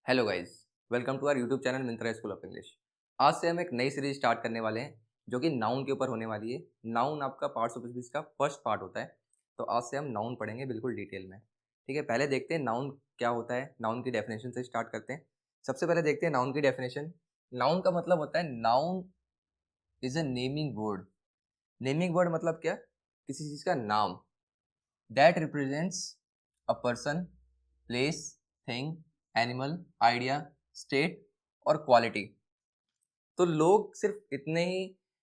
Hello guys, welcome to our YouTube channel Myntra school of English. आज से हम एक नई सीरीज स्टार्ट करने वाले हैं जो कि नाउन के ऊपर होने वाली है। नाउन आपका पार्ट्स ऑफ स्पीच का फर्स्ट पार्ट होता है, तो आज से हम नाउन पढ़ेंगे बिल्कुल डिटेल में। ठीक है, पहले देखते हैं नाउन क्या होता है। नाउन की डेफिनेशन से स्टार्ट करते हैं। सबसे पहले देखते हैं नाउन की डेफिनेशन। नाउन का मतलब होता है noun is a naming word. Naming word मतलब क्या? किसी चीज़ का नाम। That represents a person, place, thing, animal, idea, state और क्वालिटी। तो लोग सिर्फ इतने ही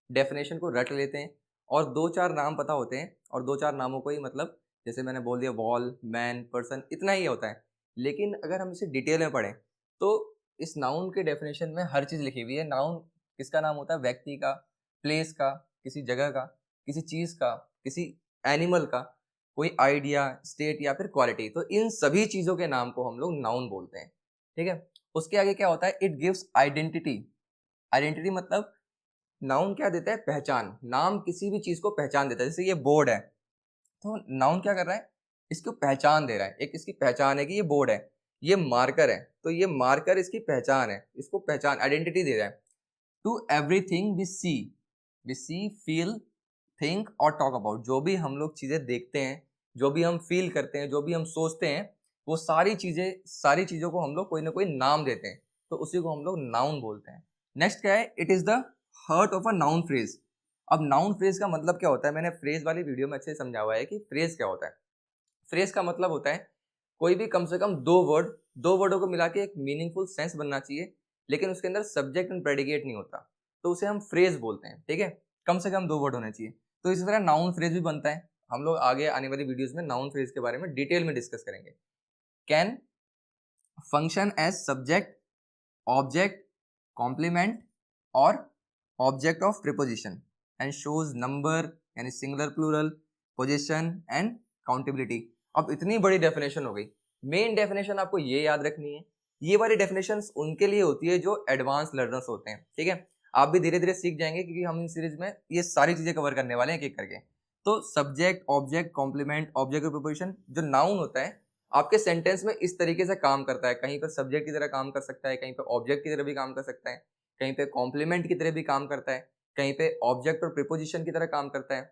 डेफिनेशन को रट लेते हैं और दो चार नाम पता होते हैं और दो चार नामों को ही मतलब जैसे मैंने बोल दिया वॉल, मैन, पर्सन, इतना ही होता है। लेकिन अगर हम इसे डिटेल में पढ़ें तो इस नाउन के डेफिनेशन में हर चीज़ लिखी हुई है। नाउन किसका नाम होता है? व्यक्ति का, प्लेस का, किसी जगह का, किसी चीज़ का, किसी एनिमल का, कोई आइडिया, स्टेट या फिर क्वालिटी। तो इन सभी चीज़ों के नाम को हम लोग नाउन बोलते हैं। ठीक है, उसके आगे क्या होता है? It gives identity. आइडेंटिटी मतलब नाउन क्या देता है? पहचान। नाम किसी भी चीज को पहचान देता है। जैसे ये बोर्ड है, तो नाउन क्या कर रहा है? इसको पहचान दे रहा है। एक इसकी पहचान है कि ये बोर्ड है। ये मार्कर है, तो ये मार्कर इसकी पहचान है। इसको पहचान, आइडेंटिटी दे रहा है। To everything we see, feel, think और टॉक अबाउट। जो भी हम लोग चीजें देखते हैं, जो भी हम फील करते हैं, जो भी हम सोचते हैं, वो सारी चीजों को हम लोग कोई ना कोई नाम देते हैं, तो उसी को हम लोग नाउन बोलते हैं। नेक्स्ट क्या है? It is the hurt of a noun phrase. अब नाउन फ्रेज का मतलब क्या होता है? मैंने फ्रेज वाली वीडियो में अच्छे से समझा हुआ है कि फ्रेज क्या होता है। फ्रेज का मतलब होता है कोई भी कम से कम दो वर्डों को मिला के एक मीनिंगफुल सेंस बनना चाहिए, लेकिन उसके अंदर सब्जेक्ट एंड प्रेडिकेट नहीं होता, तो उसे हम फ्रेज बोलते हैं। ठीक है, कम से कम दो वर्ड होने चाहिए। तो इसी तरह नाउन फ्रेज भी बनता है। हम लोग आगे आने वाली वीडियोस में नाउन फ्रेज के बारे में डिटेल में डिस्कस करेंगे। Can function as subject, object, complement और object of preposition and shows number यानी singular, plural, position and countability. अब इतनी बड़ी डेफिनेशन हो गई। मेन डेफिनेशन आपको ये याद रखनी है। ये वाली डेफिनेशन उनके लिए होती है जो एडवांस लर्नर्स होते हैं। ठीक है, आप भी धीरे धीरे सीख जाएंगे क्योंकि हम इन सीरीज में ये सारी चीजें कवर करने वाले हैं एक एक करके। तो subject, object, complement, object of preposition, जो नाउन होता है आपके सेंटेंस में इस तरीके से काम करता है। कहीं पर सब्जेक्ट की तरह काम कर सकता है, कहीं पर ऑब्जेक्ट की तरह भी काम कर सकता है, कहीं पे कॉम्प्लीमेंट की तरह भी काम करता है, कहीं पे ऑब्जेक्ट और प्रीपोजिशन की तरह काम करता है।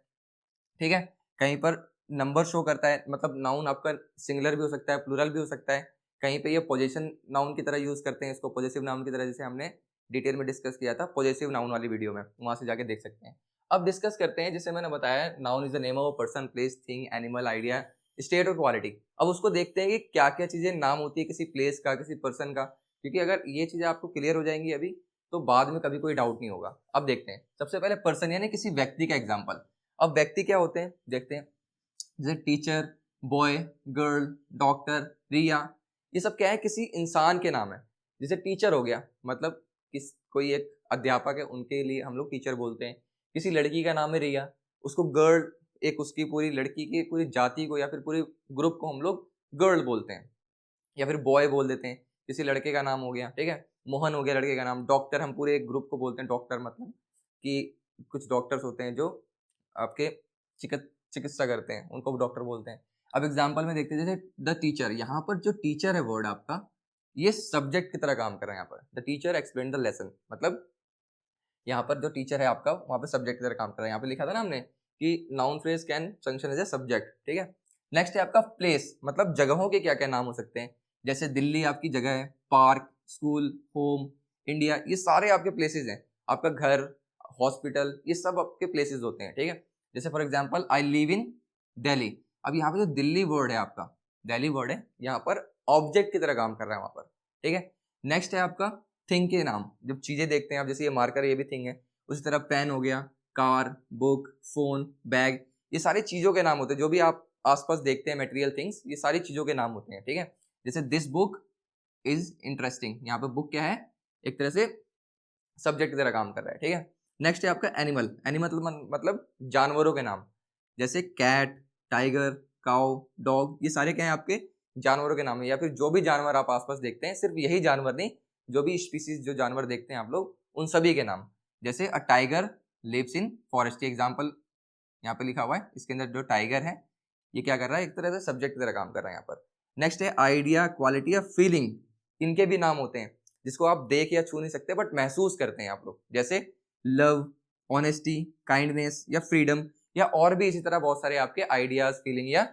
ठीक है, कहीं पर नंबर शो करता है, मतलब नाउन आपका सिंगुलर भी हो सकता है, प्लूरल भी हो सकता है। कहीं पे ये पोजेशन नाउन की तरह यूज करते हैं इसको, पॉजेसिव नाउन की तरह, जैसे हमने डिटेल में डिस्कस किया था पॉजेसिव नाउन वाली वीडियो में, वहां से जाके देख सकते हैं। अब डिस्कस करते हैं, जैसे मैंने बताया noun is the name of a person, place, thing, animal, idea, state और क्वालिटी। अब उसको देखते हैं कि क्या क्या चीजें नाम होती है किसी प्लेस का, किसी पर्सन का, क्योंकि अगर ये चीजें आपको क्लियर हो जाएंगी अभी तो बाद में कभी कोई डाउट नहीं होगा। अब देखते हैं सबसे पहले पर्सन यानी किसी व्यक्ति का एग्जाम्पल। अब व्यक्ति क्या होते हैं देखते हैं। जैसे टीचर, बॉय, गर्ल, डॉक्टर, रिया, ये सब क्या है? किसी इंसान के नाम है। जैसे टीचर हो गया, मतलब कोई एक अध्यापक है, उनके लिए हम लोग टीचर बोलते हैं। किसी लड़की का नाम है रिया, उसको गर्ल, एक उसकी पूरी लड़की की पूरी जाति को या फिर पूरी ग्रुप को हम लोग गर्ल बोलते हैं। या फिर बॉय बोल देते हैं, किसी लड़के का नाम हो गया। ठीक है, मोहन हो गया लड़के का नाम। डॉक्टर हम पूरे एक ग्रुप को बोलते हैं डॉक्टर, मतलब कि कुछ डॉक्टर्स होते हैं जो आपके चिकित्सा करते हैं, उनको डॉक्टर बोलते हैं। अब एग्जाम्पल में देखते हैं, जैसे द टीचर, यहाँ पर जो टीचर है वर्ड आपका, ये सब्जेक्ट की तरह काम कर रहा है। यहाँ पर the teacher explain the lesson, मतलब यहाँ पर जो टीचर है आपका वहाँ पे सब्जेक्ट की तरह काम कर रहा है। यहाँ पे लिखा था ना हमने कि noun phrase can function as a subject. ठीक है, नेक्स्ट है आपका प्लेस, मतलब जगहों के क्या क्या नाम हो सकते हैं। जैसे दिल्ली आपकी जगह है, पार्क, स्कूल, होम, इंडिया, ये सारे आपके प्लेसेस हैं। आपका घर, हॉस्पिटल, ये सब आपके प्लेसेस होते हैं। ठीक है, जैसे for example I live in Delhi. अब यहाँ पे जो दिल्ली वर्ड है आपका, दिल्ली वर्ड है, यहाँ पर ऑब्जेक्ट की तरह काम कर रहा है वहां पर। ठीक है, नेक्स्ट है आपका थिंग के नाम। जब चीजें देखते हैं आप, जैसे ये मार्कर, ये भी थिंग है। उसी तरह पेन हो गया, कार, बुक, फोन, बैग, ये सारी चीजों के नाम होते हैं। जो भी आप आसपास देखते हैं मटेरियल थिंग्स, ये सारी चीजों के नाम होते हैं। ठीक है, जैसे दिस बुक इज इंटरेस्टिंग, यहाँ पे बुक क्या है? एक तरह से सब्जेक्ट की तरह काम कर रहा है। ठीक है, नेक्स्ट है आपका एनिमल। एनिमल मतलब जानवरों के नाम। जैसे कैट, टाइगर, काउ, डॉग, ये सारे क्या है? आपके जानवरों के नाम है। या फिर जो भी जानवर आप आसपास देखते हैं, सिर्फ यही जानवर नहीं, जो भी स्पीसीज जो जानवर देखते हैं आप लोग, उन सभी के नाम। जैसे a tiger lives in forest, example यहाँ पे लिखा हुआ है। इसके अंदर जो टाइगर है, ये क्या कर रहा है? एक तरह से सब्जेक्ट की तरह काम कर रहा है यहाँ पर। नेक्स्ट है आइडिया, क्वालिटी या फीलिंग। इनके भी नाम होते हैं जिसको आप देख या छू नहीं सकते बट महसूस करते हैं आप लोग, जैसे लव, ऑनेस्टी, काइंडनेस या फ्रीडम, या और भी इसी तरह बहुत सारे आपके आइडियाज, फीलिंग या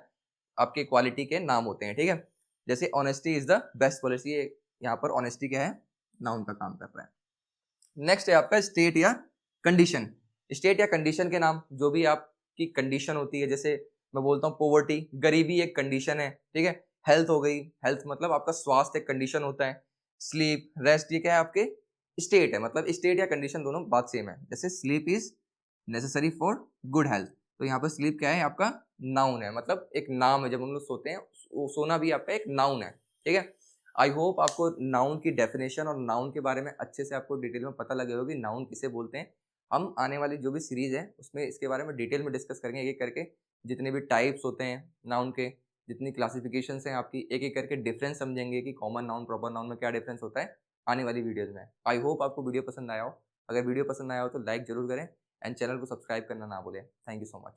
आपके क्वालिटी के नाम होते हैं। ठीक है, जैसे honesty is the best policy, यहाँ पर ऑनेस्टी क्या है, नाउन का काम कर रहा है। नेक्स्ट है आपका स्टेट या कंडीशन। स्टेट या कंडीशन के नाम, जो भी आपकी कंडीशन होती है, जैसे मैं बोलता हूँ पोवर्टी, गरीबी एक कंडीशन है। ठीक है, हेल्थ हो गई, हेल्थ मतलब आपका स्वास्थ्य एक कंडीशन होता है। स्लीप, रेस्ट, ये क्या है आपके स्टेट है, मतलब स्टेट या कंडीशन दोनों बात सेम है। जैसे sleep is necessary for good health, तो यहाँ पर स्लीप क्या है, आपका नाउन है, मतलब एक नाम है। जब हम लोग सोते हैं, सोना भी आपका एक नाउन है। ठीक है, आई होप आपको नाउन की डेफिनेशन और नाउन के बारे में अच्छे से आपको डिटेल में पता लगे होगी, नाउन किसे बोलते हैं। हम आने वाली जो भी सीरीज है उसमें इसके बारे में डिटेल में डिस्कस करेंगे, एक एक करके जितने भी टाइप्स होते हैं नाउन के, जितनी क्लासिफिकेशंस हैं आपकी, एक एक करके डिफरेंस समझेंगे कि कॉमन नाउन, प्रॉपर नाउन में क्या डिफरेंस होता है आने वाली वीडियोज में। आई होप आपको वीडियो पसंद आया हो। अगर वीडियो पसंद आया हो तो लाइक जरूर करें एंड चैनल को सब्सक्राइब करना ना भूलें। Thank you so much.